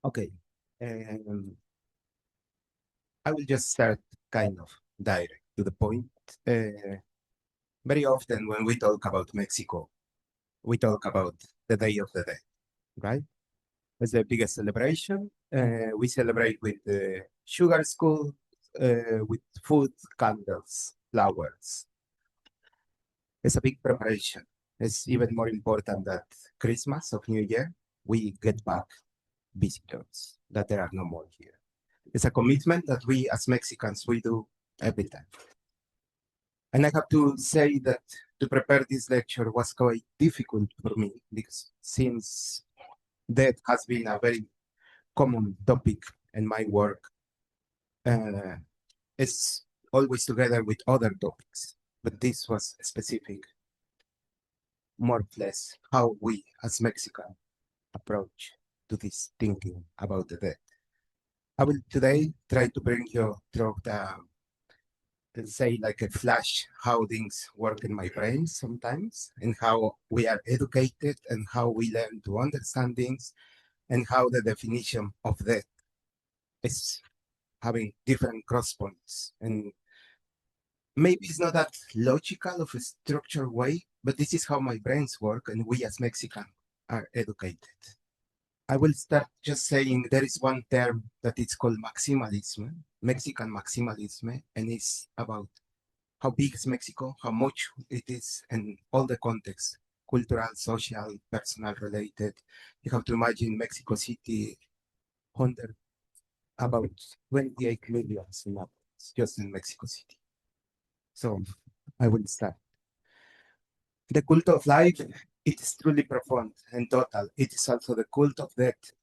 Okay. I will just start kind of direct to the point. Very often when we talk about Mexico, we talk about the Day of the Dead, right? It's the biggest celebration. We celebrate with sugar skull, with food, candles, flowers. It's a big preparation. It's even more important that Christmas of New Year, we get back visitors, that there are no more here. It's a commitment that we as Mexicans, we do every time. And I have to say that to prepare this lecture was quite difficult for me because since death has been a very common topic in my work, it's always together with other topics, but this was specific, more or less how we as Mexicans approach to this thinking about the death. I will today try to bring you through the, let's say, like a flash, how things work in my brain sometimes, and how we are educated, and how we learn to understand things, and how the definition of death is having different cross points. And maybe it's not that logical of a structured way, but this is how my brains work, and we as Mexicans are educated. I will start just saying there is one term that is called maximalism, Mexican maximalism, and it's about how big is Mexico, how much it is, and all the context, cultural, social, personal related. You have to imagine Mexico City, 100, about 28 million inhabitants just in Mexico City. So I will start. The cult of life, it is truly profound and total. It is also the cult of death.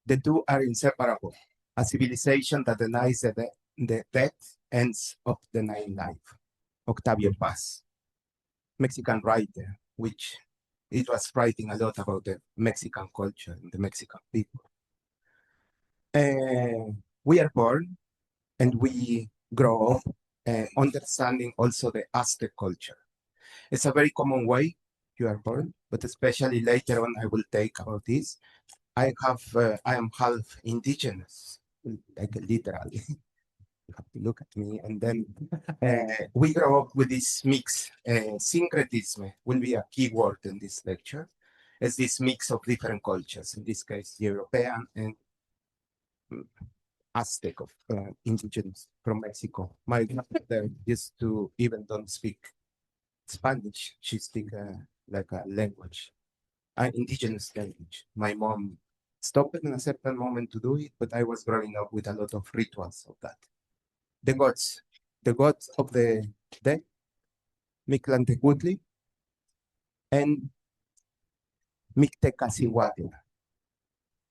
The two are inseparable. A civilization that denies the death ends up denying life. Octavio Paz, Mexican writer, which it was writing a lot about the Mexican culture and the Mexican people. We are born and we grow up understanding also the Aztec culture. It's a very common way you are born, but especially later on I will take about this. I am half indigenous, like literally. You have to look at me, and then we grow up with this mix. Syncretism will be a key word in this lecture. It's this mix of different cultures, in this case, European and Aztec of indigenous from Mexico. My grandmother used to even don't speak Spanish. She speak like a language, an indigenous language. My mom stopped in a certain moment to do it, but I was growing up with a lot of rituals of that. The gods of the dead, Mictlantecutli and Mictecasihuatl,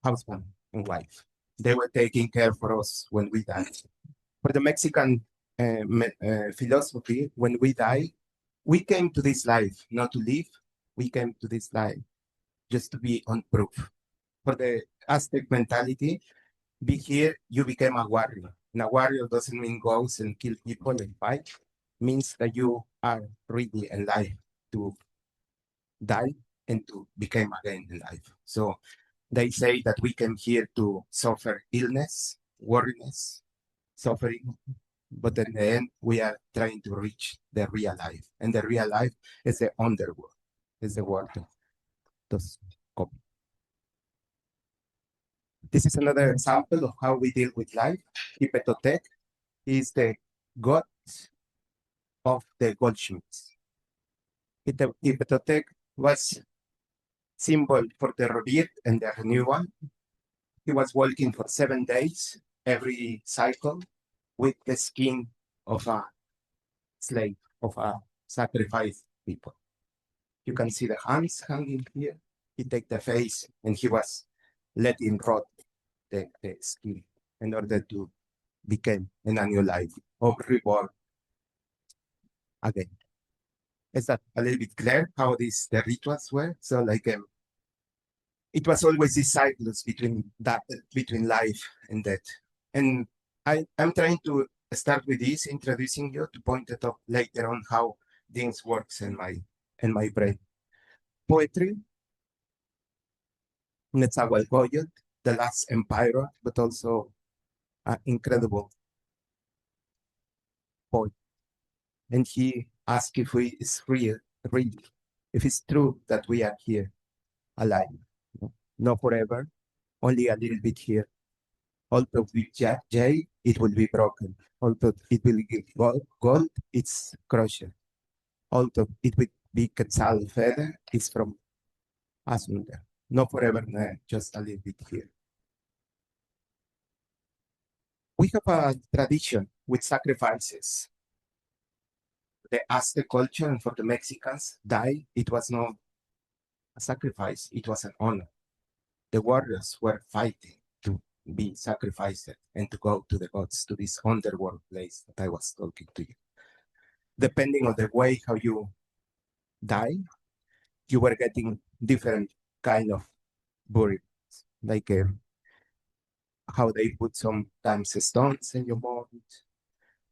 husband and wife. They were taking care for us when we died. For the Mexican philosophy, when we die, we came to this life not to live. We came to this life just to be on proof. For the Aztec mentality, be here, you became a warrior. And a warrior doesn't mean goes and kill people and fight. Means that you are really alive to die and to become again alive. So they say that we came here to suffer illness, worriness, suffering, but in the end, we are trying to reach the real life. And the real life is the underworld, is the world of those copies. This is another example of how we deal with life. Ipetotec is the god of the goldsmiths. Ipetotec was symbol for the rebirth and the renewal. He was walking for 7 days every cycle with the skin of a slave, of a sacrificed people. You can see the hands hanging here. He take the face and he was letting rot the skin in order to become in a new life of reborn again. Is that a little bit clear how the rituals were? So like it was always this cycles between life and death. And I'm trying to start with this, introducing you to point it up later on how things works in my brain. Poetry, Netzahualcoyotl, the last emperor, but also an incredible poet. And he asked if it's real, really, if it's true that we are here alive, not forever, only a little bit here. Although with jade, it will be broken. Although it will give gold, it's crushed. Although it will be quetzal feather, it's from Asunder. Not forever, no, just a little bit here. We have a tradition with sacrifices. The Aztec culture, and for the Mexicans, die, it was not a sacrifice, it was an honor. The warriors were fighting to be sacrificed and to go to the gods, to this underworld place that I was talking to you. Depending on the way how you die, you were getting different kind of burials, like how they put sometimes stones in your mold,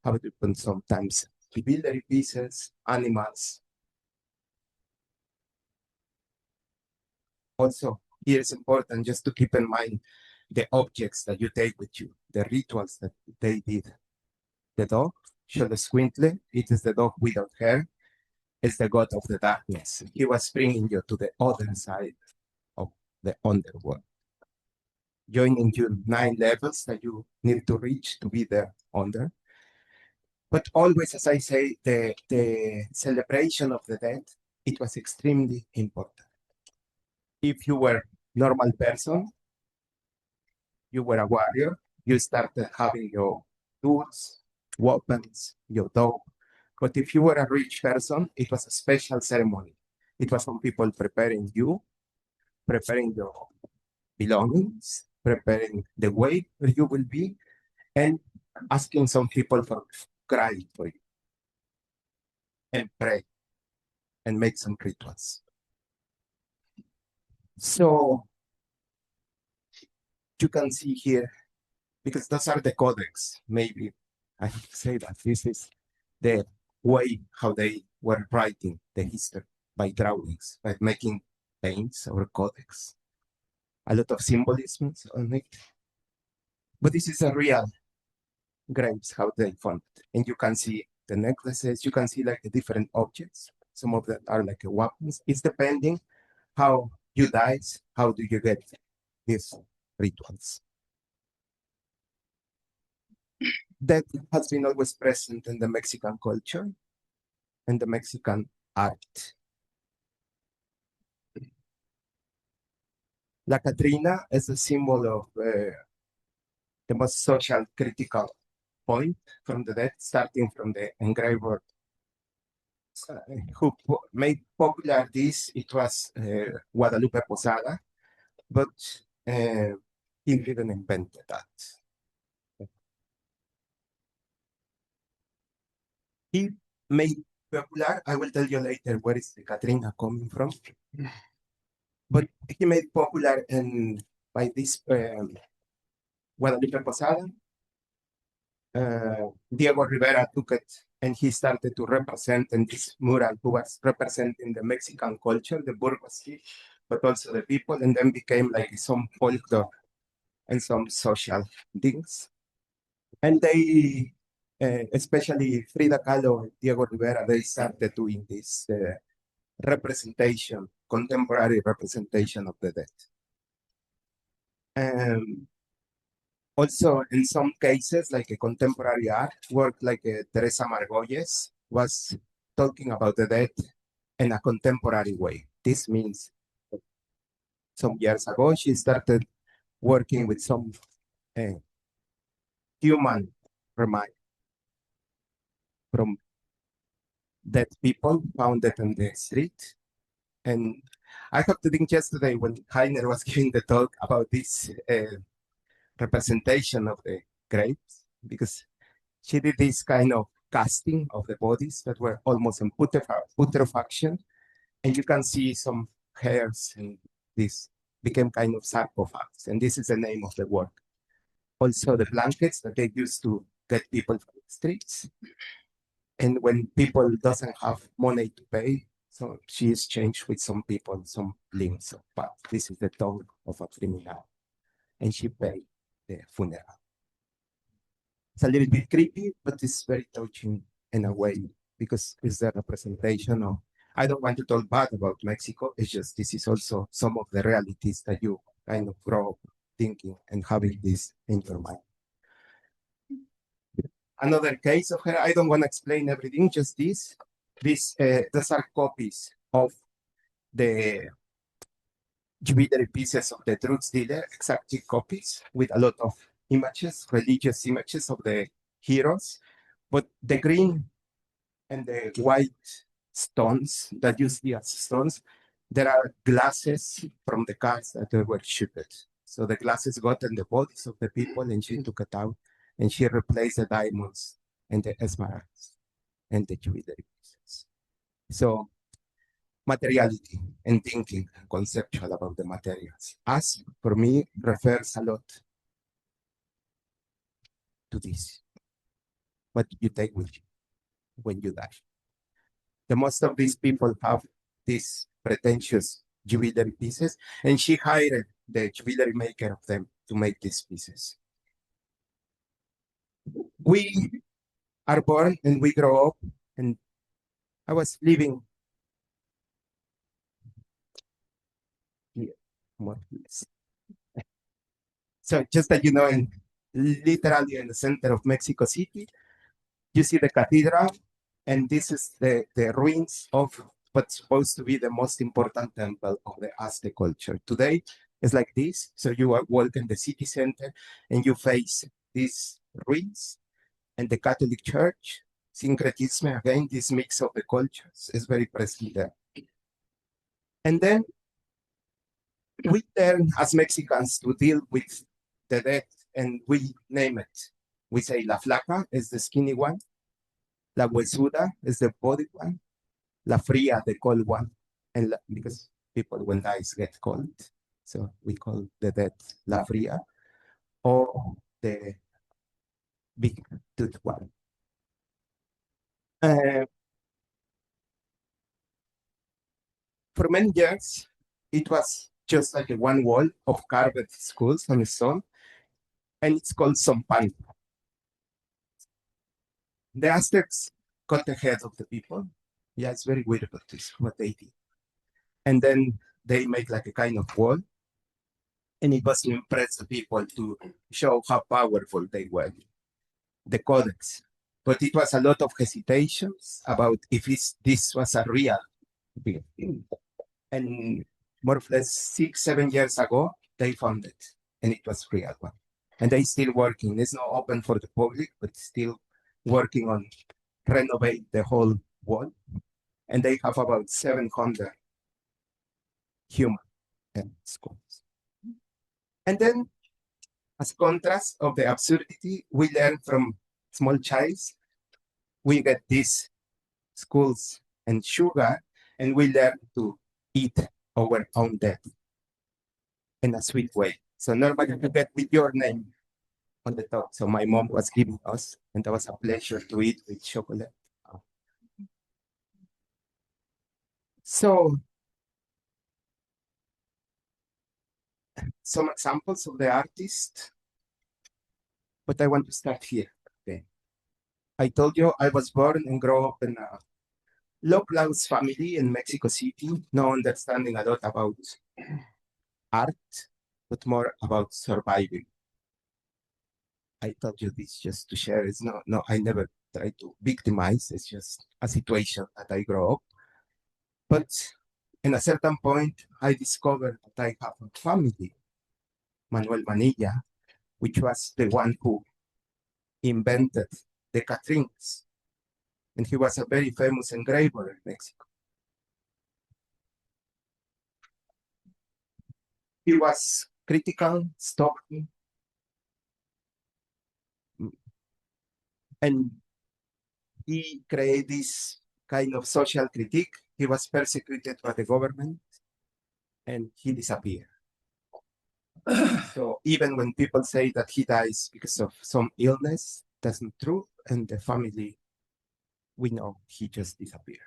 how they put sometimes jewelry pieces, animals. Also, here it's important just to keep in mind the objects that you take with you, the rituals that they did. The dog, Xoloscuintle, it is the dog without hair, is the god of the darkness. He was bringing you to the other side of the underworld, joining you 9 levels that you need to reach to be there under. But always, as I say, the celebration of the dead, it was extremely important. If you were normal person, you were a warrior, you started having your tools, weapons, your dog. But if you were a rich person, it was a special ceremony. It was some people preparing you, preparing your belongings, preparing the way where you will be, and asking some people for cry for you, and pray, and make some rituals. So you can see here, because those are the codex, maybe I say that this is the way how they were writing the history by drawings, by making paints or codex. A lot of symbolism on it. But this is a real graves, how they found it. And you can see the necklaces, you can see like the different objects. Some of them are like weapons. It's depending how you die, how do you get these rituals. That has been always present in the Mexican culture and the Mexican art. La Catrina is a symbol of the most social critical point from the dead, starting from the engraver who made popular this. It was Guadalupe Posada, but he didn't invent that. He made popular, I will tell you later where is the Catrina coming from, but he made popular by this Guadalupe Posada. Diego Rivera took it and he started to represent in this mural who was representing the Mexican culture, the bourgeoisie, but also the people, and then became like some folklore and some social things. And they, especially Frida Kahlo and Diego Rivera, they started doing this representation, contemporary representation of the dead. Also, in some cases, like a contemporary art work, like Teresa Margolles was talking about the dead in a contemporary way. This means some years ago, she started working with some human remains from dead people found in the street. And I have to think yesterday when Heiner was giving the talk about this representation of the graves, because she did this kind of casting of the bodies that were almost in putrefaction, and you can see some hairs, and this became kind of sarcophags, and this is the name of the work. Also, the blankets that they used to get people from the streets, and when people doesn't have money to pay, so she exchanged with some people some links of path. This is the tongue of a criminal. and she paid the funeral. It's a little bit creepy, but it's very touching in a way because it's the representation of. I don't want to talk bad about Mexico. It's just this is also some of the realities that you kind of grow up thinking and having this in your mind. Another case of her, I don't want to explain everything, just this. These are copies of the jewelry pieces of the drugs dealer, exactly copies with a lot of images, religious images of the heroes. But the green and the white stones that you see as stones, there are glasses from the cars that they were shipped. So the glasses got in the bodies of the people and she took it out and she replaced the diamonds and the esmeraldas and the jewelry pieces. So materiality and thinking conceptual about the materials. As for me, refers a lot to this. What you take with you when you die. The most of these people have these pretentious jewelry pieces, and she hired the jewelry maker of them to make these pieces. We are born and we grow up, and I was living here, more or less. So just that you know, literally in the center of Mexico City, you see the cathedral, and this is the ruins of what's supposed to be the most important temple of the Aztec culture. Today, it's like this. So you walk in the city center and you face these ruins and the Catholic Church, syncretism, again, this mix of the cultures is very present there. And then we learn as Mexicans to deal with the death and we name it. We say La Flaca is the skinny one, La Huesuda is the body one, La Fría, the cold one, and because people when dies get cold, so we call the dead La Fría, or the big tooth one. For many years, it was just like a one wall of carved skulls on the stone, and it's called Sompan. The Aztecs cut the head of the people. Yeah, it's very weird about this, what they did. And then they make like a kind of wall, and it was to impress the people to show how powerful they were, the codex. But it was a lot of hesitations about if this was a real thing. And more or less 6, 7 years ago, they found it, and it was real one. And they still working. It's not open for the public, but still working on renovate the whole wall. And they have about 700 human skulls. And then, as contrast of the absurdity, we learn from small childs, we get these skulls and sugar, and we learn to eat our own death in a sweet way. So normally you get with your name on the top. So my mom was giving us, and that was a pleasure to eat with chocolate. So some examples of the artist, but I want to start here. Okay. I told you I was born and grew up in a low-class family in Mexico City, no understanding a lot about art, but more about surviving. I told you this just to share. It's no, I never try to victimize. It's just a situation that I grow up. But in a certain point, I discovered that I have a family, Manuel Manilla, which was the one who invented the Catrines. And he was a very famous engraver in Mexico. He was critical, stubborn, and he created this kind of social critique. He was persecuted by the government, and he disappeared. So even when people say that he dies because of some illness, that's not true. And the family, we know he just disappeared.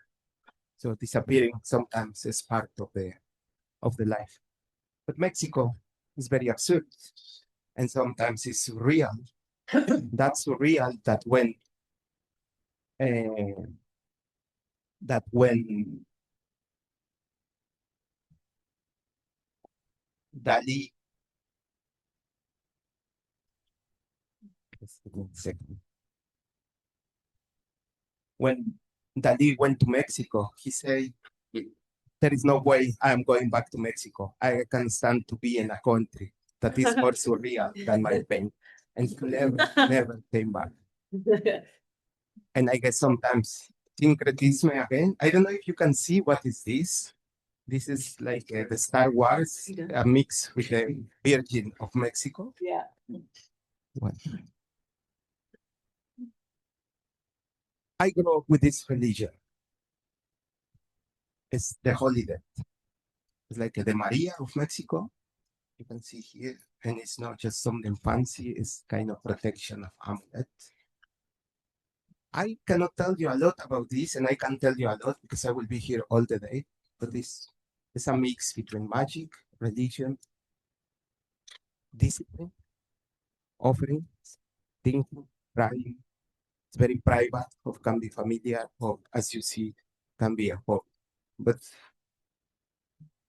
So disappearing sometimes is part of the life. But Mexico is very absurd. and sometimes it's surreal. That's surreal uh, that when Dali, just give me a second. When Dali went to Mexico, he said, there is no way I'm going back to Mexico. I can stand to be in a country that is more surreal than my pain. And he never came back. And I guess sometimes syncretism again. I don't know if you can see what is this. This is like the Star Wars, a mix with the Virgin of Mexico. Yeah. What? I grew up with this religion. It's the Holy Dead. It's like the Maria of Mexico. You can see here. And it's not just something fancy, it's kind of protection of amulet. I cannot tell you a lot about this, and I can tell you a lot because I will be here all the day. But this is a mix between magic, religion, discipline, offerings, thinking, praying. It's very private, or can be familiar, or as you see, can be a hobby. But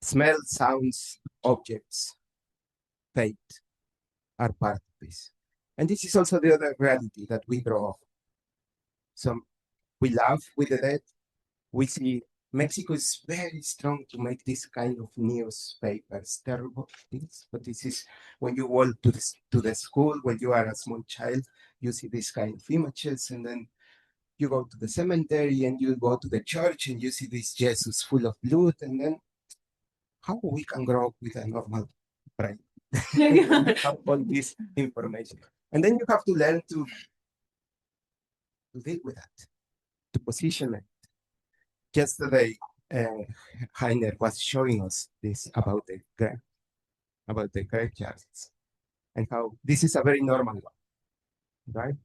smell, sounds, objects, faith are part of this. And this is also the other reality that we grow up. So we laugh with the dead. We see Mexico is very strong to make this kind of newspapers, terrible things. But this is when you walk to the school, when you are a small child, you see this kind of images, and then you go to the cemetery and you go to the church and you see this Jesus full of blood, and then how we can grow up with a normal brain? Have all this information. And then you have to learn to deal with that, to position it. Yesterday, Heiner was showing us this about the graveyards and how this is a very normal one, right?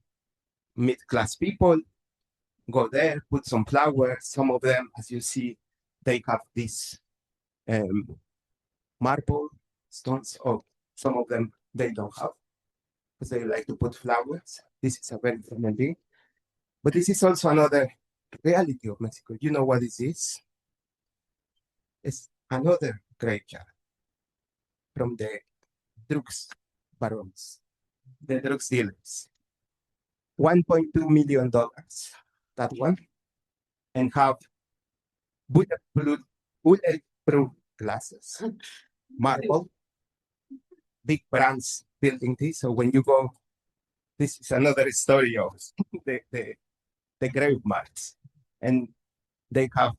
Mid-class people go there, put some flowers. Some of them, as you see, they have these marble stones, or some of them they don't have because they like to put flowers. This is a very common thing. But this is also another reality of Mexico. You know what this is? It's another graveyard from the drugs barons, the drugs dealers. $1.2 million, that one, and have bulletproof glasses, marble, big brands building this. So when you go, this is another story of the grave marks. And they have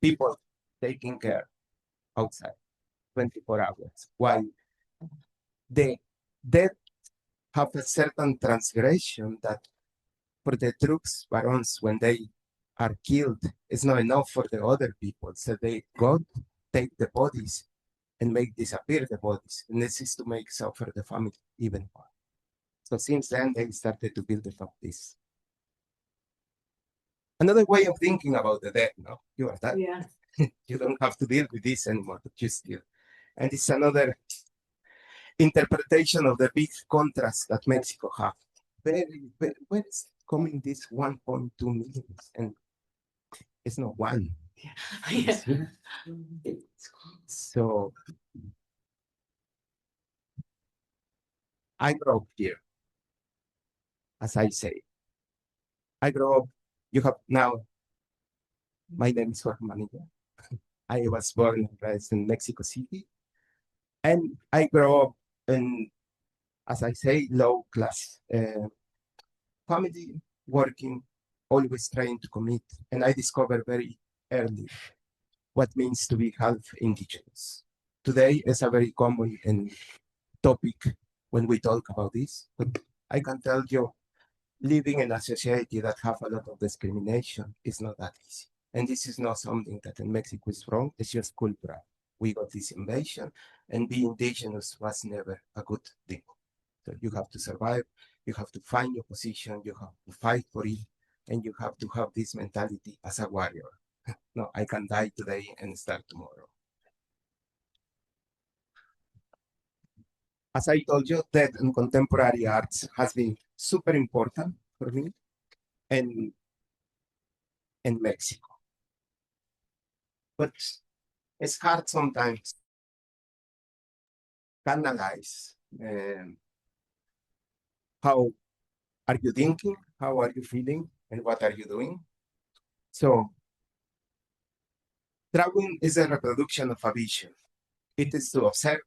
people taking care outside 24 hours, while they have a certain transgression that for the drugs barons, when they are killed, it's not enough for the other people. So they go take the bodies and make disappear the bodies. And this is to make suffer the family even more. So since then, they started to build up this. Another way of thinking about the dead, no? You are dead. Yeah. You don't have to deal with this anymore, but you still. And it's another interpretation of the big contrast that Mexico have. Where is coming this 1.2 million? And it's not one. Yeah. So I grew up here, as I say. I grew up, you have now, my name is Jorge Manilla. I was born and raised in Mexico City. And I grew up in, as I say, low class family, working, always trying to commit. And I discovered very early what means to be half indigenous. Today is a very common topic when we talk about this, but I can tell you, living in a society that have a lot of discrimination is not that easy. And this is not something that in Mexico is wrong, it's just cultural. We got this invasion, and being indigenous was never a good thing. So you have to survive, you have to find your position, you have to fight for it, and you have to have this mentality as a warrior. No, I can die today and start tomorrow. As I told you, that in contemporary arts has been super important for me and in Mexico. But it's hard sometimes to analyze how are you thinking, how are you feeling, and what are you doing. So drawing is a reproduction of a vision. It is to observe,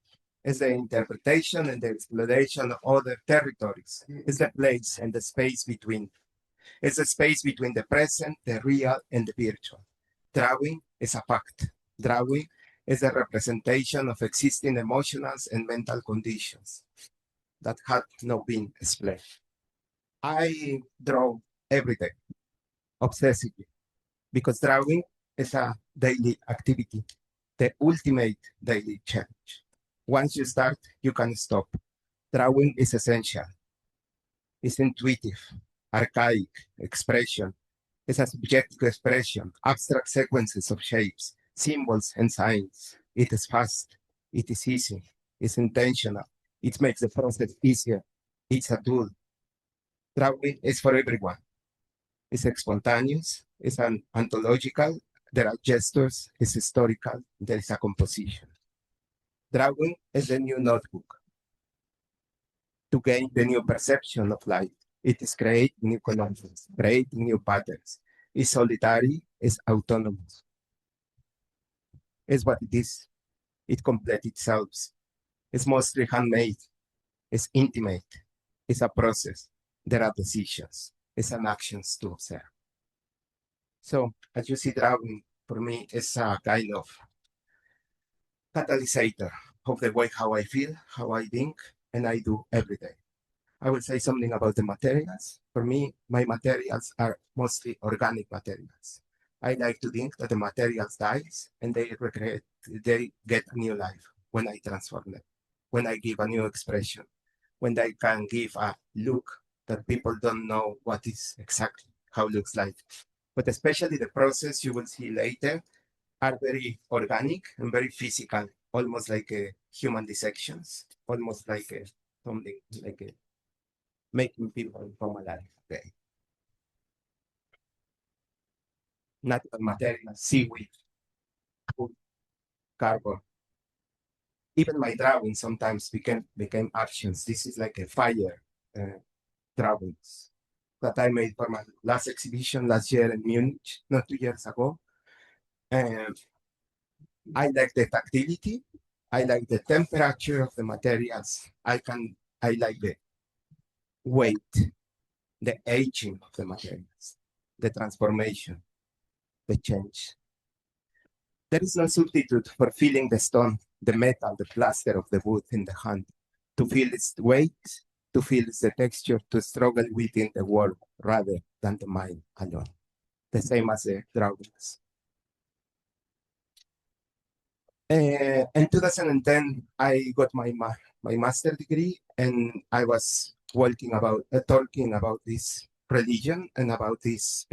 is the interpretation and the exploration of other territories. It's the place and the space between. It's the space between the present, the real, and the virtual. Drawing is a fact. Drawing is a representation of existing emotions and mental conditions that had not been explained. I draw every day, obsessively, because drawing is a daily activity, the ultimate daily challenge. Once you start, you can stop. Drawing is essential. It's intuitive, archaic expression. It's a subjective expression, abstract sequences of shapes, symbols, and signs. It is fast. It is easy. It's intentional. It makes the process easier. It's a tool. Drawing is for everyone. It's spontaneous. It's an ontological. There are gestures. It's historical. There is a composition. Drawing is the new notebook to gain the new perception of life. It is creating new connections, creating new patterns. It's solitary, it's autonomous. It's what it is. It completes itself. It's mostly handmade. It's intimate. It's a process. There are decisions. It's an actions to observe. So as you see, drawing for me is a kind of catalysator of the way how I feel, how I think, and I do every day. I will say something about the materials. For me, my materials are mostly organic materials. I like to think that the materials dies and they recreate, they get a new life when I transform them, when I give a new expression, when I can give a look that people don't know what is exactly how it looks like. But especially the process you will see later are very organic and very physical, almost like a human dissections, almost like a, something like a making people come alive. Okay. Natural materials, seaweed, wood, carbon. Even my drawings sometimes became actions. This is like a fire drawings that I made for my last exhibition last year in Munich, not 2 years ago. And I like the tactility. I like the temperature of the materials. I like the weight, the aging of the materials, the transformation, the change. There is no substitute for feeling the stone, the metal, the plaster of the wood in the hand, to feel its weight, to feel its texture, to struggle within the world rather than the mind alone. The same as the drawings. In 2010, I got my master degree, and I was talking about this religion and about this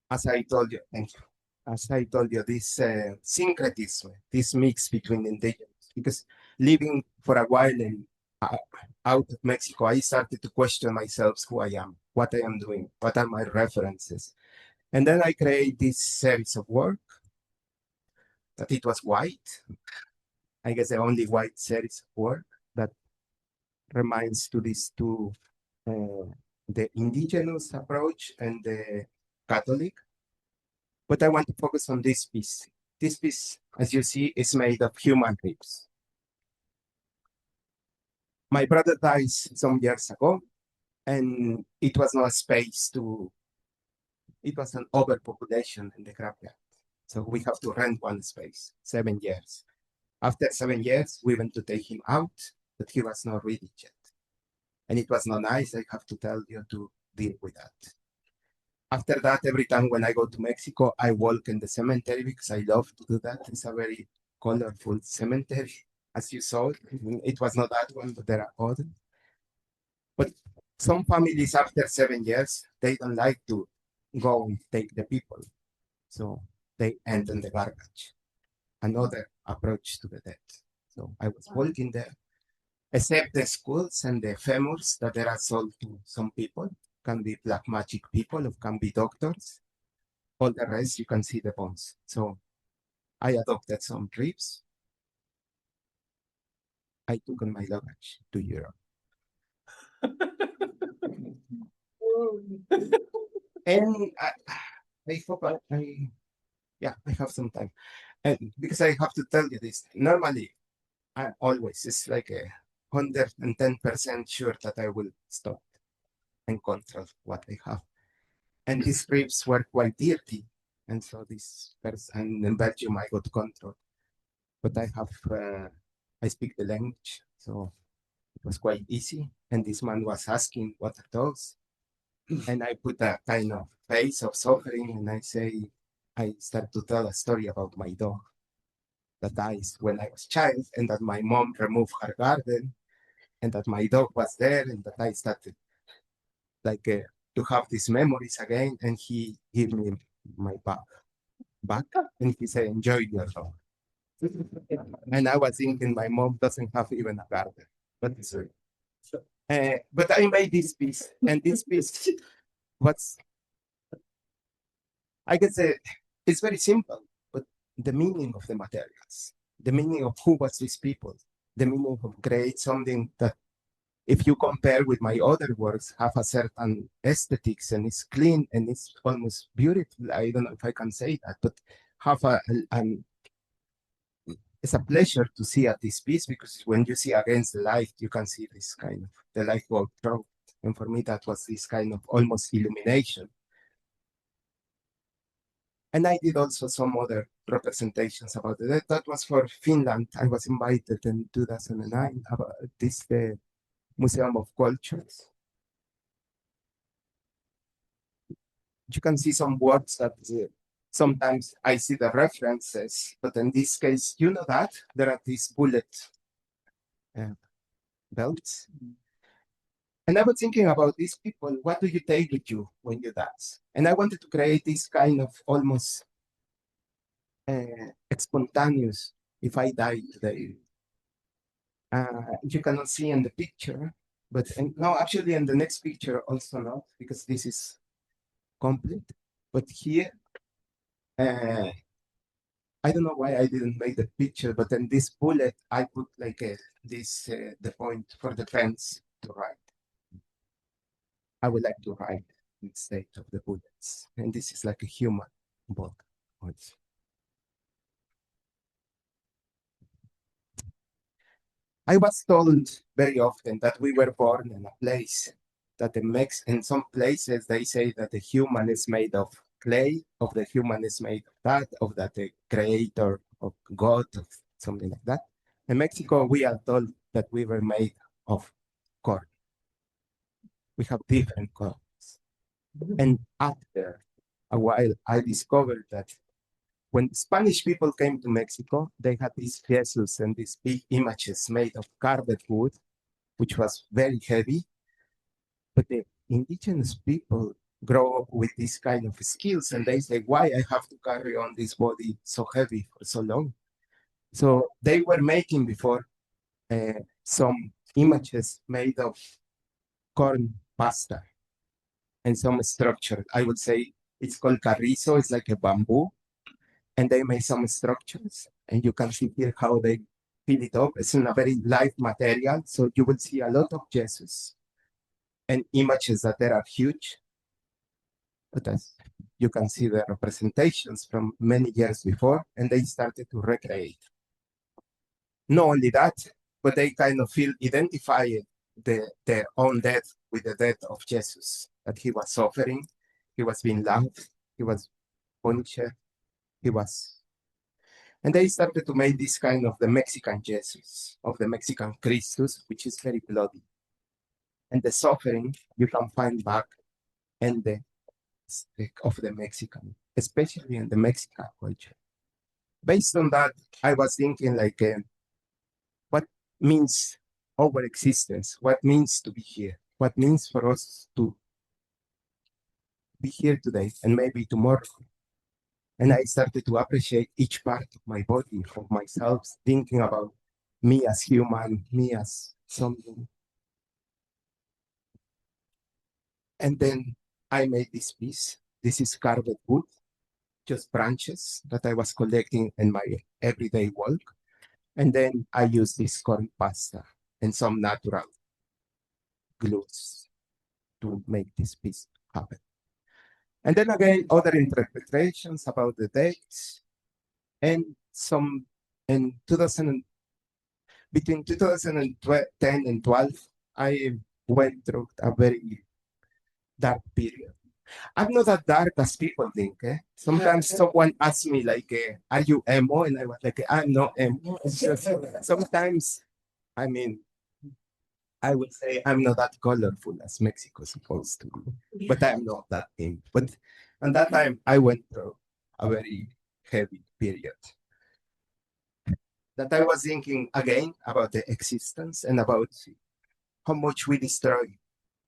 as I told you, thank you. As I told you, this syncretism, this mix between indigenous, because living for a while out of Mexico, I started to question myself who I am, what I am doing, what are my references. And then I create this series of work that it was white. I guess the only white series of work that reminds to these two, the indigenous approach and the Catholic. But I want to focus on this piece. This piece, as you see, is made of human ribs. My brother died some years ago, and it was not space to, it was an overpopulation in the graveyard. So we have to rent one space, 7 years. After 7 years, we went to take him out, but he was not ready yet. And it was not nice, I have to tell you, to deal with that. After that, every time when I go to Mexico, I walk in the cemetery because I love to do that. It's a very colorful cemetery. As you saw, it was not that one, but there are others. But some families after 7 years, they don't like to go and take the people. So they end in the garbage. approach to the death. So I was walking there, except the skulls and the femurs that are sold to some people, can be black magic people, or can be doctors. All the rest, you can see the bones. So I adopted some ribs. I took on my luggage to Europe. And I hope yeah, I have some time. And because I have to tell you this, normally I always, it's like 110% sure that I will stop and control what I have. And these ribs were quite dirty. And so this person in Belgium, I got control. But I speak the language, so it was quite easy. And this man was asking, what are those? And I put a kind of face of suffering, and I start to tell a story about my dog that died when I was a child, and that my mom removed her garden, and that my dog was there, and that I started like to have these memories again. And he gave me my back, and he said, "Enjoy your dog." And I was thinking, my mom doesn't have even a garden, but it's but I made this piece, and this piece was, I guess, it's very simple, but the meaning of the materials, the meaning of who was these people, the meaning of create something that, if you compare with my other works, have a certain aesthetics and it's clean and it's almost beautiful. I don't know if I can say that, but have it's a pleasure to see at this piece, because when you see against the light, you can see this kind of the light go through. And for me, that was this kind of almost illumination. And I did also some other representations about it. That was for Finland. I was invited in 2009 about this, the Museum of Cultures. You can see some words that sometimes I see the references, but in this case, you know that there are these bullet belts. And I was thinking about these people, what do you take with you when you dance? And I wanted to create this kind of almost spontaneous, if I die today. You cannot see in the picture, but no, actually in the next picture also not, because this is complete. But here, I don't know why I didn't make the picture, but in this bullet, I put like the point for the fence to write. I would like to write instead of the bullets. And this is like a human book. I was told very often that we were born in a place that in some places they say that the human is made of clay, of the human is made of that, of that the creator of God, of something like that. In Mexico, we are told that we were made of corn. We have different colors. And after a while, I discovered that when Spanish people came to Mexico, they had these Jesus and these big images made of carved wood, which was very heavy. But the indigenous people grow up with this kind of skills, and they say, why I have to carry on this body so heavy for so long? So they were making before some images made of corn pasta and some structure. I would say it's called carrizo, it's like a bamboo, and they made some structures, and you can see here how they fill it up. It's in a very light material, so you will see a lot of Jesus and images that are huge. But as you can see, the representations from many years before, and they started to recreate. Not only that, but they kind of feel identified their own death with the death of Jesus, that he was suffering, he was being loved, he was punished, he was. And they started to make this kind of the Mexican Jesus, of the Mexican Christus, which is very bloody. And the suffering you can find back in the of the Mexican, especially in the Mexican culture. Based on that, I was thinking like, what means our existence? What means to be here? What means for us to be here today and maybe tomorrow? And I started to appreciate each part of my body, of myself, thinking about me as human, me as something. And then I made this piece. This is carved wood, just branches that I was collecting in my everyday walk. And then I used this corn pasta and some natural glues to make this piece happen. And then again, other interpretations about the dates and some in 2000, between 2010 and 12, I went through a very dark period. I'm not that dark as people think. Sometimes someone asks me like, "Are you emo?" And I was like, "I'm not emo." It's just, sometimes, I mean, I would say I'm not that colorful as Mexico is supposed to be, but I'm not that thing. But at that time, I went through a very heavy period. That I was thinking again about the existence and about how much we destroy,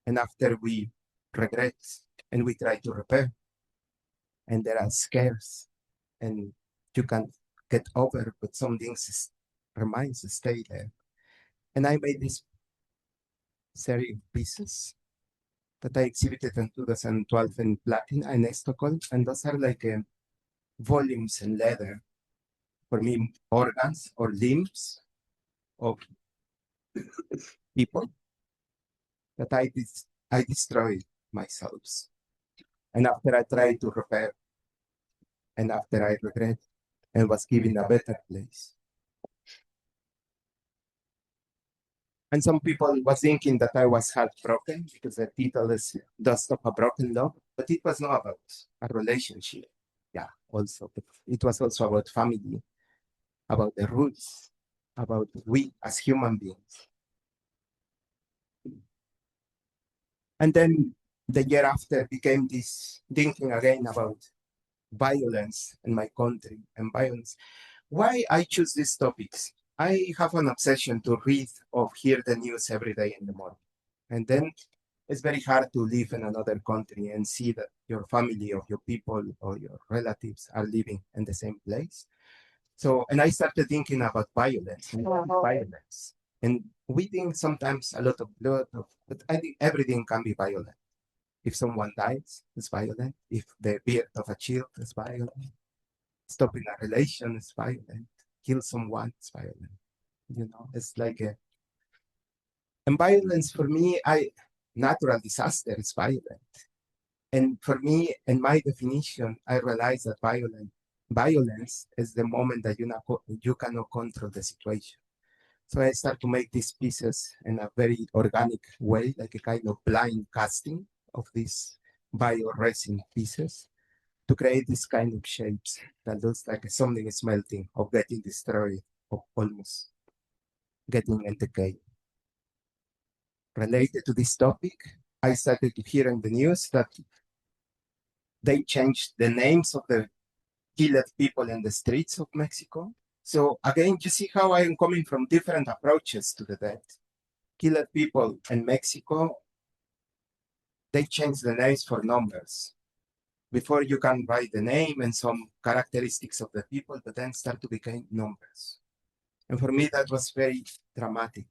and after we regret and we try to repair, and there are scares, and you can get over, but some things reminds stay there. And I made this series of pieces that I exhibited in 2012 in Platina in Stockholm, and those are like volumes in leather, for me, organs or limbs of people that I destroyed myself. And after I tried to repair, and after I regret and was given a better place. And some people was thinking that I was heartbroken because the title is Dust of a Broken Love, but it was not about a relationship. Yeah, also, but it was also about family, about the roots, about we as human beings. And then the year after became this thinking again about violence in my country and violence. Why I choose these topics? I have an obsession to read or hear the news every day in the morning. And then it's very hard to live in another country and see that your family or your people or your relatives are living in the same place. So, and I started thinking about violence and violence. And we think sometimes a lot of blood, but I think everything can be violent. If someone dies, it's violent. If the birth of a child is violent. Stopping a relation is violent. Kill someone is violent. You know, it's like a, and violence for me, natural disaster is violent. And for me, in my definition, I realize that violence is the moment that you cannot control the situation. So I start to make these pieces in a very organic way, like a kind of blind casting of these bio-resin pieces to create this kind of shapes that looks like something is melting or getting destroyed or almost getting in decay. Related to this topic, I started to hear in the news that they changed the names of the killed people in the streets of Mexico. So again, you see how I am coming from different approaches to the death. Killed people in Mexico, they changed the names for numbers. Before you can write the name and some characteristics of the people, but then start to become numbers. And for me, that was very dramatic.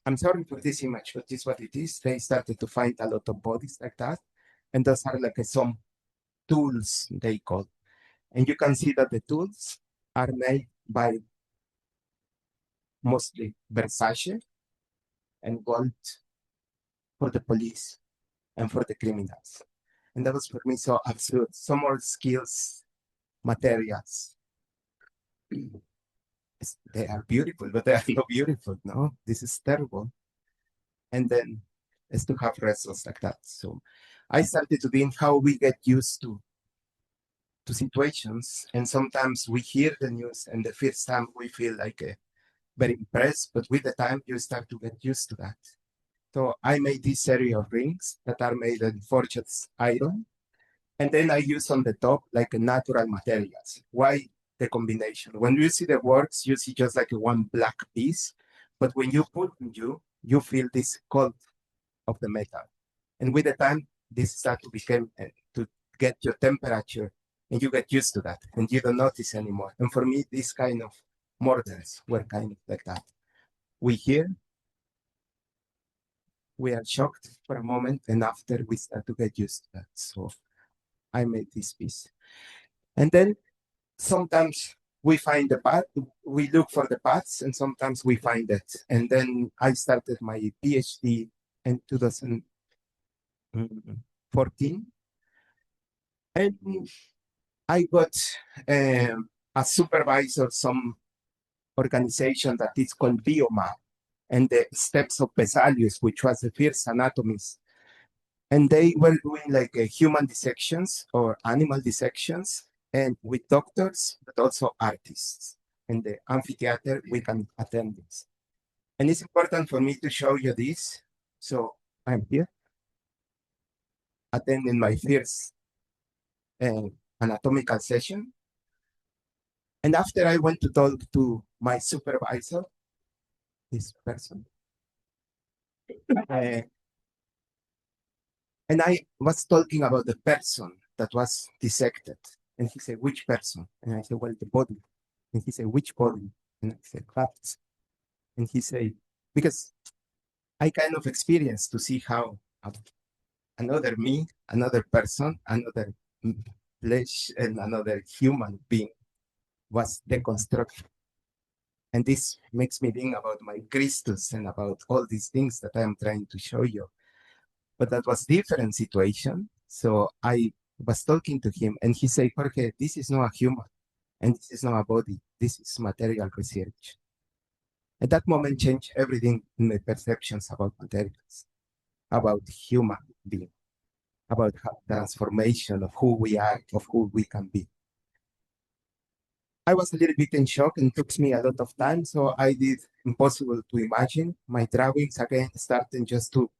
I'm sorry for this image, but this is what it is. They started to find a lot of bodies like that. And those are like some tools they call. And you can see that the tools are made by mostly Versace and gold for the police and for the criminals. And that was for me so absurd. Some more skills, materials. They are beautiful, but they are not beautiful. No, this is terrible. And then is to have results like that. So I started to think how we get used to situations, and sometimes we hear the news, and the first time we feel like very impressed, but with the time you start to get used to that. So I made this series of rings that are made in forged iron, and then I use on the top like natural materials. Why the combination? When you see the works, you see just like a one black piece, but when you put you feel this cold of the metal. And with the time, this started to become get your temperature and you get used to that and you don't notice anymore. And for me, these kind of murders were kind of like that. We hear, we are shocked for a moment, and after we start to get used to that. So I made this piece. And then sometimes we find the path, we look for the paths, and sometimes we find it. And then I started my PhD in 2014. And I got a supervisor, some organization that is called Bioma, and the Steps of Vesalius, which was the first anatomist. And they were doing like human dissections or animal dissections, and with doctors, but also artists. In the amphitheater, we can attend this. And it's important for me to show you this. So I'm here, attending my first anatomical session. And after I went to talk to my supervisor, this person, and I was talking about the person that was dissected. And he said, which person? And I said, well, the body. And he said, which body? And I said, crafts. And he said, because I kind of experienced to see how another me, another person, another flesh, and another human being was deconstructed. And this makes me think about my Christus and about all these things that I am trying to show you. But that was different situation. So I was talking to him and he said, Jorge, this is not a human and this is not a body. This is material research. At that moment changed everything in my perceptions about materials, about human being, about transformation of who we are, of who we can be. I was a little bit in shock and it took me a lot of time. So I did impossible to imagine. My drawings again started just to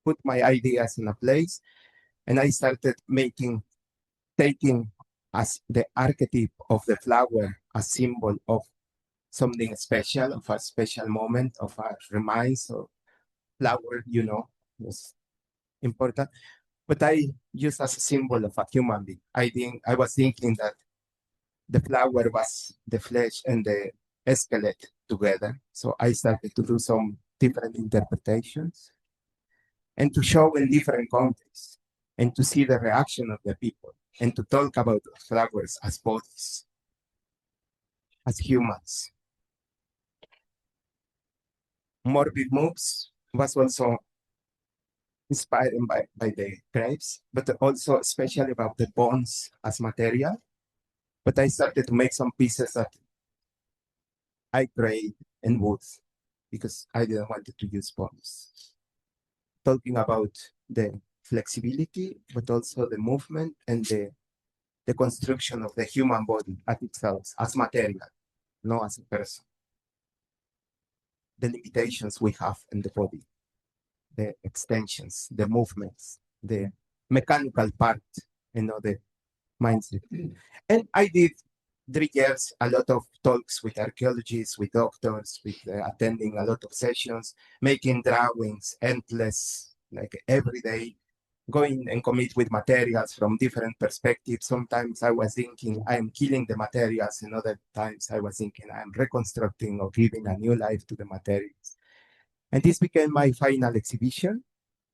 put my ideas in a place. And I started taking as the archetype of the flower, a symbol of something special, of a special moment, of a reminds of flower, you know, was important. But I used as a symbol of a human being. I was thinking that the flower was the flesh and the skeleton together. So I started to do some different interpretations and to show in different contexts and to see the reaction of the people and to talk about flowers as bodies, as humans. Morbid Moves was also inspired by the grapes, but also especially about the bones as material. But I started to make some pieces that I create in wood because I didn't want to use bones. Talking about the flexibility, but also the movement and the construction of the human body as itself, as material, not as a person. The limitations we have in the body, the extensions, the movements, the mechanical part, the mindset. And I did 3 years, a lot of talks with archaeologists, with doctors, with attending a lot of sessions, making drawings, endless, like every day, going and commit with materials from different perspectives. Sometimes I was thinking I'm killing the materials, and other times I was thinking I'm reconstructing or giving a new life to the materials. And this became my final exhibition,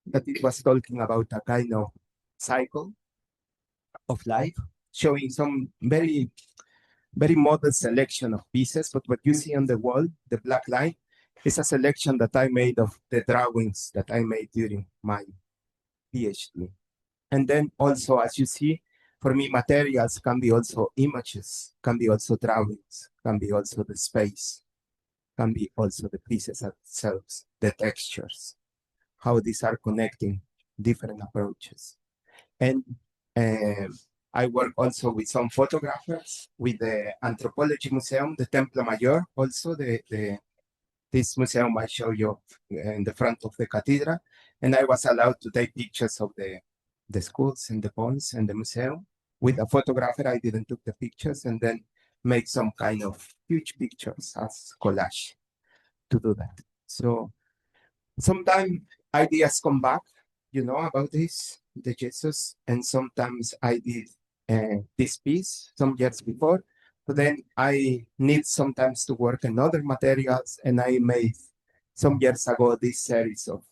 that it was talking about a kind of cycle of life, showing some very, very modest selection of pieces. But what you see on the wall, the black line, is a selection that I made of the drawings that I made during my PhD. And then also, as you see, for me, materials can be also images, can be also drawings, can be also the space, can be also the pieces themselves, the textures, how these are connecting different approaches. And I work also with some photographers, with the Anthropology Museum, the Templo Mayor, also this museum I show you in the front of the cathedral. And I was allowed to take pictures of the schools and the ponds and the museum. With a photographer, I didn't took the pictures and then make some kind of huge pictures as collage to do that. So sometimes ideas come back. you know about this, the Jesus, and sometimes I did this piece some years before, but then I need sometimes to work on other materials, and I made some years ago this series of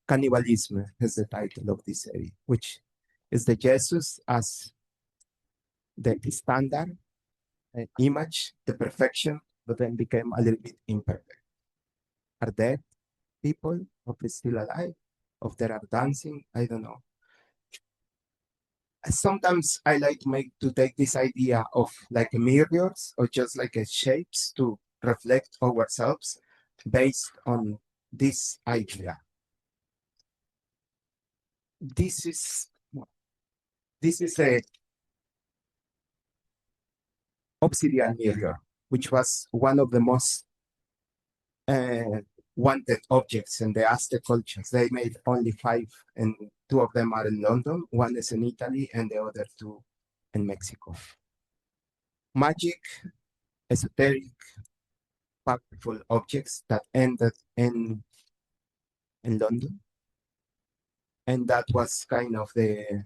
Cannibalism is the title of this series, which is the Jesus as the standard image, the perfection, but then became a little bit imperfect. Are dead people, or still alive, or they are dancing? I don't know. Sometimes I like to take this idea of like mirrors or just like a shapes to reflect ourselves based on this idea. This is a obsidian mirror, which was one of the most uh, wanted objects in the Aztec cultures. They made only 5, and 2 of them are in London. One is in Italy, and the other 2 in Mexico. Magic, esoteric, powerful objects that ended in London, and that was kind of the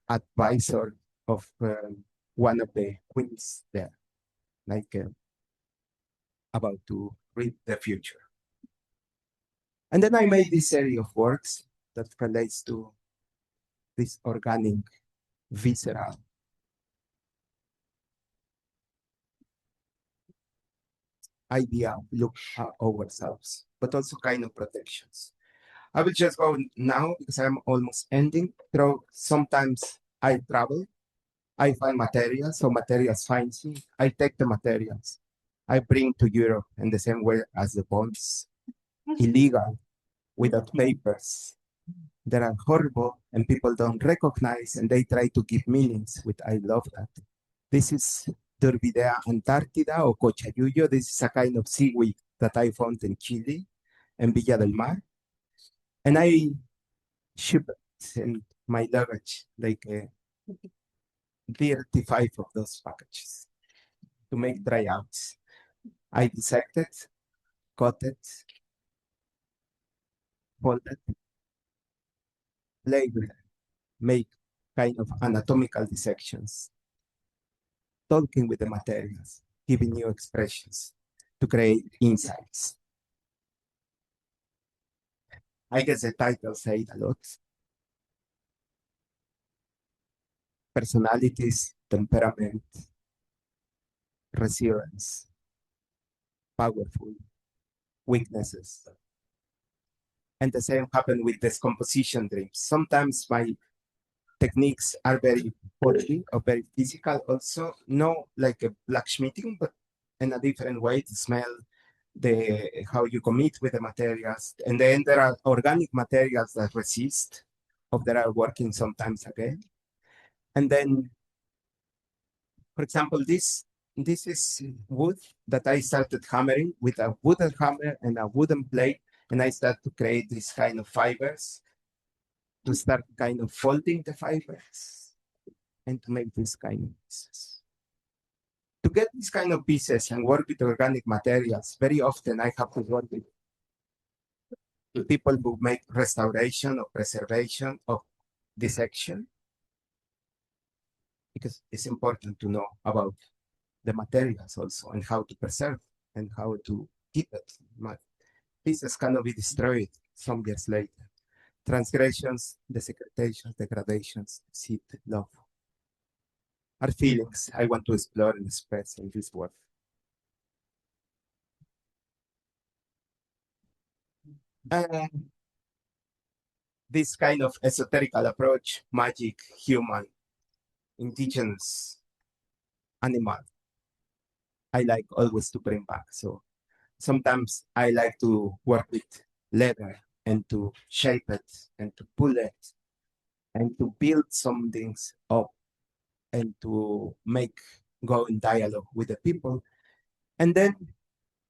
advisor of one of the queens there, like about to read the future. And then I made this series of works that relates to this organic, visceral idea of look at ourselves, but also kind of protections. I will just go now because I'm almost ending. Sometimes I travel, I find materials, so materials finds me. I take the materials, I bring to Europe in the same way as the bonds, illegal, without papers. That are horrible and people don't recognize and they try to give meanings, which I love that. This is Turbidea Antarctica or Cochayuyo. This is a kind of seaweed that I found in Chile and Villa del Mar. And I ship it in my luggage, like 35 of those packages to make tryouts. I dissect it, cut it, fold it, play with it, make kind of anatomical dissections, talking with the materials, giving new expressions to create insights. I guess the title said a lot. Personalities, temperament, resilience, powerful, weaknesses. And the same happened with discomposition dreams. Sometimes my techniques are very bodily or very physical also, no like a blacksmithing, but in a different way to smell how you commit with the materials. And then there are organic materials that resist, or that are working sometimes again. And then, for example, this is wood that I started hammering with a wooden hammer and a wooden blade, and I started to create these kind of fibers, to start kind of folding the fibers, and to make this kind of pieces. To get these kind of pieces and work with organic materials, very often I have to work with people who make restoration or preservation of dissection, because it's important to know about the materials also and how to preserve and how to keep it. Pieces cannot be destroyed some years later. Transgressions, desecrations, degradations, deceit, love are feelings I want to explore and express in this work. This kind of esoterical approach, magic, human, indigenous, animal, I like always to bring back. So sometimes I like to work with leather and to shape it and to pull it and to build some things up and to make go in dialogue with the people. And then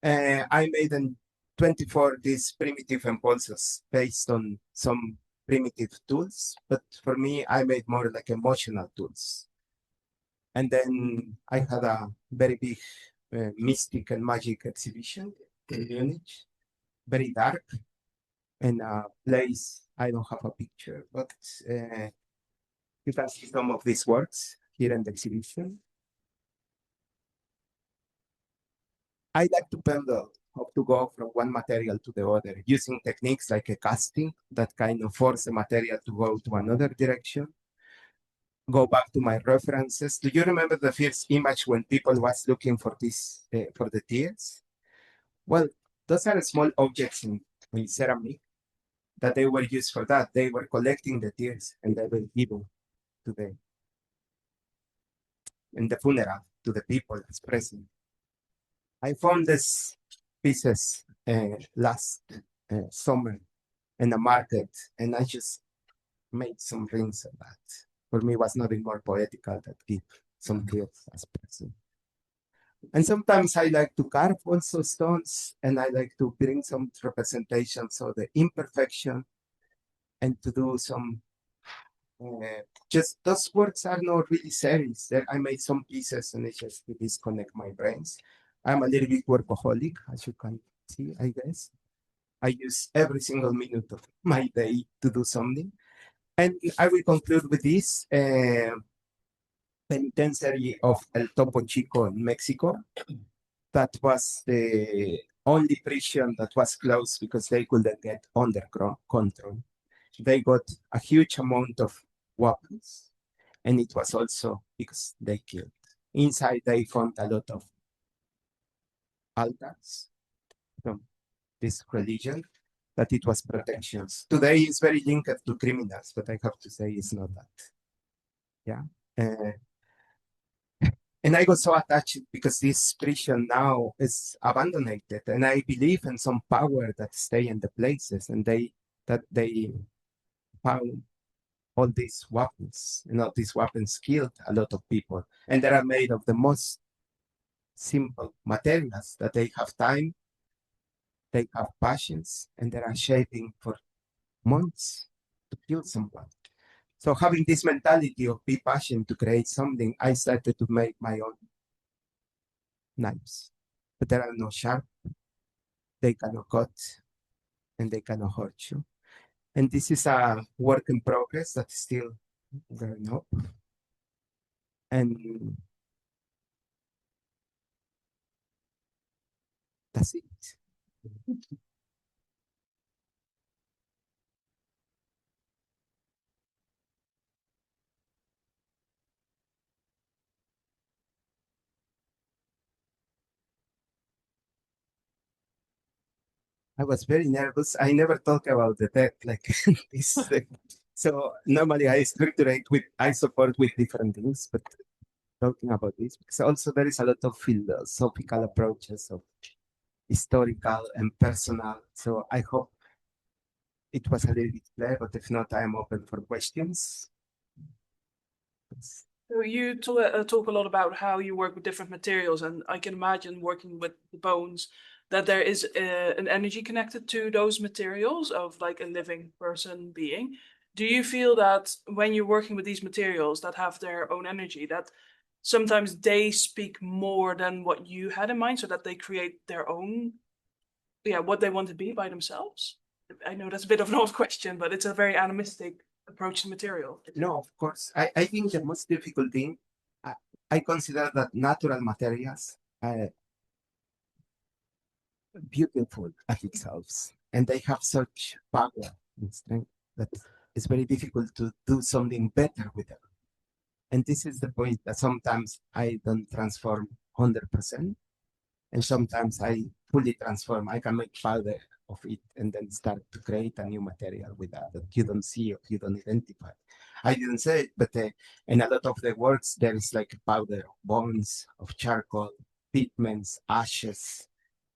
I made in 24 these primitive impulses based on some primitive tools, but for me, I made more like emotional tools. And then I had a very big mystic and magic exhibition in Munich, very dark. in a place. I don't have a picture, but you can see some of these works here in the exhibition. I like to pendle, how to go from one material to the other, using techniques like a casting that kind of force the material to go to another direction. Go back to my references. Do you remember the first image when people was looking for this, for the tears? Well, those are small objects in ceramic that they were used for that. They were collecting the tears and they were given to the in the funeral to the people as present. I found these pieces last summer in the market, and I just made some rings of that. For me, it was nothing more poetical than give some tears as present. And sometimes I like to carve also stones, and I like to bring some representations of the imperfection and to do some just those works are not really series. That I made some pieces and it's just to disconnect my brains. I'm a little bit workaholic, as you can see, I guess. I use every single minute of my day to do something. And I will conclude with this penitentiary of El Topo Chico in Mexico. That was the only prison that was closed because they couldn't get underground control. They got a huge amount of weapons, and it was also because they killed. Inside, they found a lot of altars from this religion, that it was protections. Today, it's very linked to criminals, but I have to say it's not that. Yeah. Uh, and I got so attached because this prison now is abandoned, and I believe in some power that stay in the places, and they found all these weapons. You know, these weapons killed a lot of people, and they are made of the most simple materials that they have time, they have passions, and they are shaping for months to kill someone. So having this mentality of be passionate to create something, I started to make my own knives. But there are no sharp, they cannot cut, and they cannot hurt you. And this is a work in progress that's still growing up. And that's it. I was very nervous. I never talk about the death like this. So normally I structure it with, I support with different things, but talking about this, because also there is a lot of philosophical approaches of historical and personal. So I hope it was a little bit clear, but if not, I am open for questions. So you talk a lot about how you work with different materials, and I can imagine working with the bones that there is an energy connected to those materials of like a living person being. Do you feel that when you're working with these materials that have their own energy, that sometimes they speak more than what you had in mind, so that they create their own, yeah, what they want to be by themselves? I know that's a bit of an odd question, but it's a very animistic approach to material. No, of course. I think the most difficult thing, I, I consider that natural materials are beautiful as themselves, and they have such power and strength that it's very difficult to do something better with them. And this is the point that sometimes I don't transform 100%, and sometimes I fully transform. I can make powder of it and then start to create a new material with that you don't see or you don't identify. I didn't say it, but in a lot of the works, there is like powder of bones, of charcoal, pigments, ashes,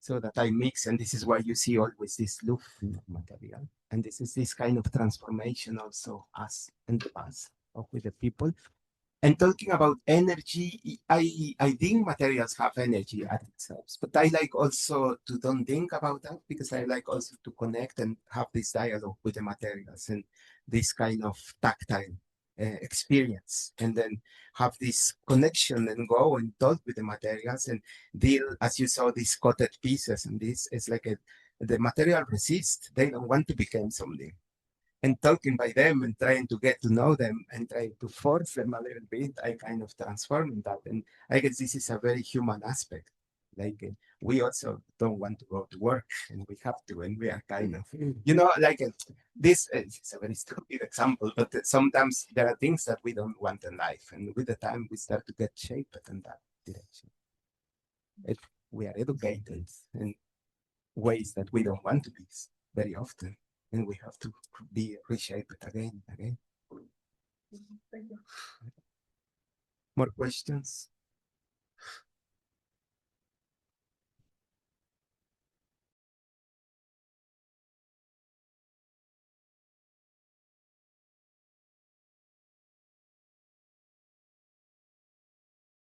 so that I mix. And this is why you see always this loop material. And this is this kind of transformation also as in the past of with the people. And talking about energy, I think materials have energy at themselves, but I like also to don't think about that because I like also to connect and have this dialogue with the materials and this kind of tactile experience, and then have this connection and go and talk with the materials and deal, as you saw, these coated pieces, and this is like a the material resist. They don't want to become something. And talking by them and trying to get to know them and trying to force them a little bit, I kind of transform that. And I guess this is a very human aspect. Like we also don't want to go to work and we have to, and we are kind of, like this is a very stupid example, but sometimes there are things that we don't want in life. And with the time, we start to get shaped in that direction. If we are educated in ways that we don't want to be very often, and we have to be reshaped again and again. Thank you. More questions?